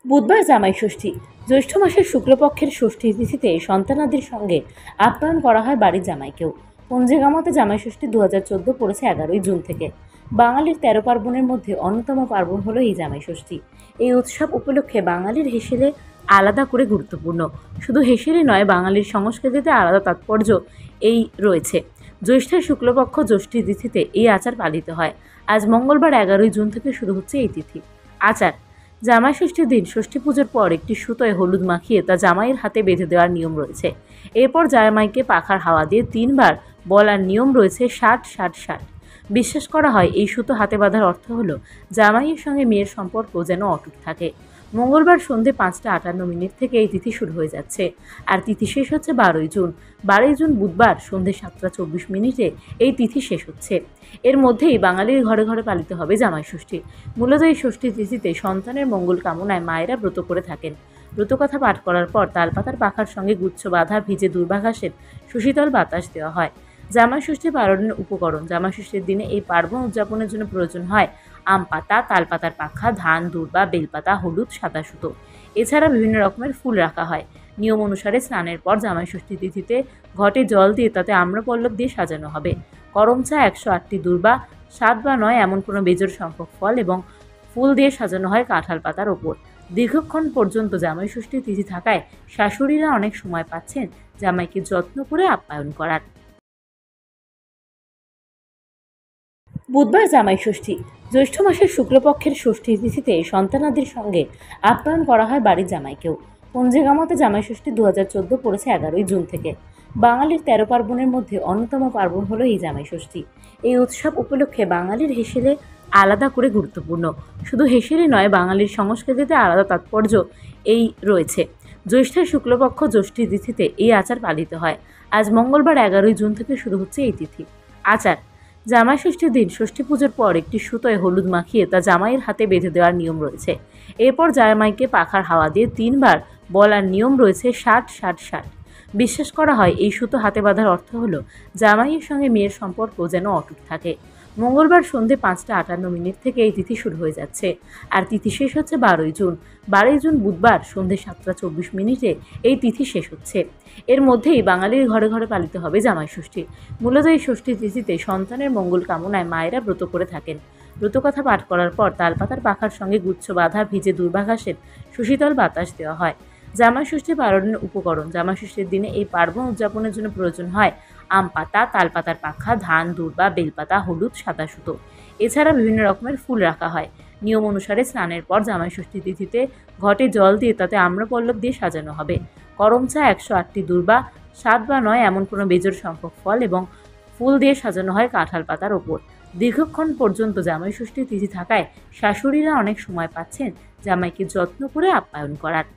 বুধবার জামাই ষষ্ঠী। জ্যৈষ্ঠ মাসের শুক্লপক্ষের ষষ্ঠী তিথিতে সন্তানাদির সঙ্গে আপ্যায়ন করা হয় বাড়ির জামাইকেও। পঞ্জিকামতে জামাই ষষ্ঠী 2014 পড়েছে 11ই জুন থেকে। বাঙালির 13 পার্বণের মধ্যে অন্যতম পার্বণ হলো এই জামাই ষষ্ঠী। এই উৎসব উপলক্ষে বাঙালির হেসেলে আলাদা করে গুরুত্বপূর্ণ। শুধু হেসেলে নয়, বাঙালির সংস্কৃতিতে আলাদা তাৎপর্য এই রয়েছে। জ্যৈষ্ঠের শুক্লপক্ষ ষষ্ঠী তিথিতে এই আচার পালিত হয়। আজ মঙ্গলবার 11ই জুন থেকে শুরু হচ্ছে এই তিথি। আচার: জামাই ষষ্ঠীর দিন ষষ্ঠী পুজোর পর একটি সুতোয় হলুদ মাখিয়ে তা জামাইয়ের হাতে বেঁধে দেওয়ার নিয়ম রয়েছে। এরপর জামাইকে পাখার হাওয়া দিয়ে 3 বার বলার নিয়ম রয়েছে 60 60 60। বিশ্বাস করা হয় এই সুতো হাতে বাঁধার অর্থ হলো জামাইয়ের সঙ্গে মেয়ের সম্পর্ক যেন অটুট থাকে। মঙ্গলবার সন্ধে 5:58 থেকে এই তিথি শুরু হয়ে যাচ্ছে, আর তিথি শেষ হচ্ছে 12ই জুন। 12ই জুন বুধবার সন্ধে 7:24 এই তিথি শেষ হচ্ছে। এর মধ্যেই বাঙালির ঘরে ঘরে পালিত হবে জামাই ষষ্ঠী। মূলত এই ষষ্ঠী তিথিতে সন্তানের মঙ্গল কামনায় মায়েরা ব্রত করে থাকেন। ব্রতকথা পাঠ করার পর তালপাতার পাখার সঙ্গে গুচ্ছ বাঁধা ভিজে দুর্বাঘাসের সুশীতল বাতাস দেওয়া হয়। জামাই ষষ্ঠী পালনের উপকরণ: জামাই ষষ্ঠীর দিনে এই পার্বণ উদযাপনের জন্য প্রয়োজন হয় আম পাতা, তালপাতার পাখা, ধান, দূর্বা, বেলপাতা, হলুদ, সাদা সুতো। এছাড়া বিভিন্ন রকমের ফুল রাখা হয়। নিয়ম অনুসারে স্নানের পর জামাই ষষ্ঠী তিথিতে ঘটে জল দিয়ে তাতে আম্রপল্লব দিয়ে সাজানো হবে। করমচা, 108টি দূর্বা, 7 বা 9 এমন কোনো বেজোড় সংখ্যক ফল এবং ফুল দিয়ে সাজানো হয় কাঁঠাল পাতার ওপর। দীর্ঘক্ষণ পর্যন্ত জামাই ষষ্ঠী তিথি থাকায় শাশুড়িরা অনেক সময় পাচ্ছেন জামাইকে যত্ন করে আপ্যায়ন করার। বুধবার জামাই ষষ্ঠী। জ্যৈষ্ঠ মাসের শুক্লপক্ষের ষষ্ঠী তিথিতে সন্তানাদির সঙ্গে আপ্যায়ন করা হয় বাড়ির জামাইকেও। পঞ্জিকামতে জামাই ষষ্ঠী 2014 পড়েছে 11ই জুন থেকে। বাঙালির 13 পার্বণের মধ্যে অন্যতম পার্বণ হলো এই জামাই ষষ্ঠী। এই উৎসব উপলক্ষে বাঙালির হেসেলে আলাদা করে গুরুত্বপূর্ণ। শুধু হেসেলে নয়, বাঙালির সংস্কৃতিতে আলাদা তাৎপর্য এই রয়েছে। জ্যৈষ্ঠের শুক্লপক্ষ ষষ্ঠী তিথিতে এই আচার পালিত হয়। আজ মঙ্গলবার 11ই জুন থেকে শুরু হচ্ছে এই তিথি। আচার: জামাই ষষ্ঠীর দিন ষষ্ঠী পুজোর পর একটি সুতোয় হলুদ মাখিয়ে তা জামাইয়ের হাতে বেঁধে দেওয়ার নিয়ম রয়েছে। এরপর জামাইকে পাখার হাওয়া দিয়ে 3 বার বলার নিয়ম রয়েছে 60 60 60। বিশ্বাস করা হয় এই সুতো হাতে বাঁধার অর্থ হলো জামাইয়ের সঙ্গে মেয়ের সম্পর্ক যেন অটুট থাকে। মঙ্গলবার সন্ধে 5:58 থেকে এই তিথি শুরু হয়ে যাচ্ছে, আর তিথি শেষ হচ্ছে 12ই জুন। 12ই জুন বুধবার সন্ধে 7:24 এই তিথি শেষ হচ্ছে। এর মধ্যেই বাঙালির ঘরে ঘরে পালিত হবে জামাই ষষ্ঠী। মূলত এই ষষ্ঠী তিথিতে সন্তানের মঙ্গল কামনায় মায়েরা ব্রত করে থাকেন। ব্রতকথা পাঠ করার পর তালপাতার পাখার সঙ্গে গুচ্ছ বাঁধা ভিজে দুর্বাঘাসের সুশীতল বাতাস দেওয়া হয়। জামাই ষষ্ঠী পালনের উপকরণ: জামাই ষষ্ঠীর দিনে এই পার্বণ উদযাপনের জন্য প্রয়োজন হয় আম পাতা, তালপাতার পাখা, ধান, দূর্বা, বেলপাতা, হলুদ, সাদা সুতো। এছাড়া বিভিন্ন রকমের ফুল রাখা হয়। নিয়ম অনুসারে স্নানের পর জামাই ষষ্ঠী তিথিতে ঘটে জল দিয়ে তাতে আম্রপল্লব দিয়ে সাজানো হবে। করমচা, 108টি দূর্বা, 7 বা 9 এমন কোনো বেজোড় সংখ্যক ফল এবং ফুল দিয়ে সাজানো হয় কাঁঠাল পাতার ওপর। দীর্ঘক্ষণ পর্যন্ত জামাই ষষ্ঠী তিথি থাকায় শাশুড়িরা অনেক সময় পাচ্ছেন জামাইকে যত্ন করে আপ্যায়ন করার।